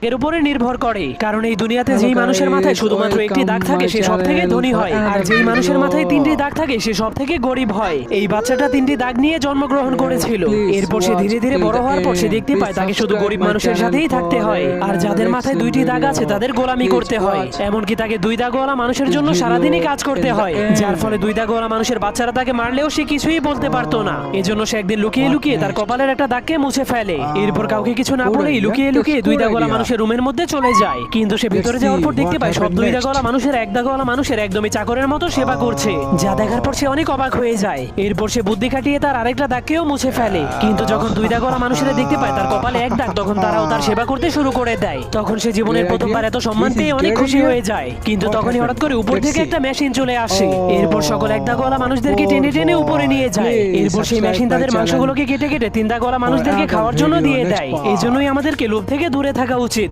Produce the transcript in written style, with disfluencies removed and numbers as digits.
এর উপরে নির্ভর করে, কারণ এই দুনিয়াতে যেই মানুষের মাথায় শুধুমাত্র একটি দাগ থাকে সে সব থেকে ধনী হয়, আর যেই মানুষের মাথায় তিনটি দাগ থাকে সে সব থেকে গরিব হয়। এই বাচ্চাটা তিনটি দাগ নিয়ে জন্মগ্রহণ করেছিল। এরপর সে ধীরে ধীরে বড় হওয়ার পর সে দেখতে পায় তাকে শুধু গরিব মানুষের সাথেই থাকতে হয়, আর যাদের মাথায় দুইটি দাগ আছে তাদের গোলামি করতে হয়। এমনকি তাকে দুই দাগওয়ালা মানুষের জন্য সারাদিনই কাজ করতে হয়, যার ফলে দুই দাগওয়ালা মানুষের বাচ্চারা তাকে মারলেও সে কিছুই বলতে পারতো না। এজন্য সে একদিন লুকিয়ে লুকিয়ে তার কপালের একটা দাগকে মুছে ফেলে। এরপর কাউকে কিছু না বলেই লুকিয়ে লুকিয়ে দুই দাগওয়ালা মানুষের রুমের মধ্যে চলে যায়। কিন্তু সে ভিতরে যাওয়ার পর দেখতে পায় সব দুই দাগওয়ালা মানুষের এক দাগওয়ালা মানুষের একদমই চাকরের মতো সেবা করছে, যা দেখার পর সে অনেক অবাক হয়ে যায়। এরপর সে বুদ্ধি খাটিয়ে তার আরেকটা দাগকেও মুছে ফেলে। কিন্তু যখন দুই দাগওয়ালা মানুষেরা দেখতে পায় তার কপালে এক দাগ, তখন তারাও তার সেবা করতে শুরু করে দেয়। তখন সে জীবনের প্রথমবার এত সম্মান পেয়ে অনেক খুশি হয়ে যায়। কিন্তু তখনই হঠাৎ করে উপর থেকে একটা মেশিন চলে আসে। এরপর সকল এক দাগওয়ালা মানুষদেরকে টেনে টেনে উপরে নিয়ে যায়। এরপর সেই মেশিন তাদের মাংসগুলোকে কেটে কেটে তিন দাগওয়ালা মানুষদেরকে খাওয়ার জন্য দিয়ে দেয়। এই জন্যই আমাদেরকে লোভ থেকে দূরে থাকা উচিত।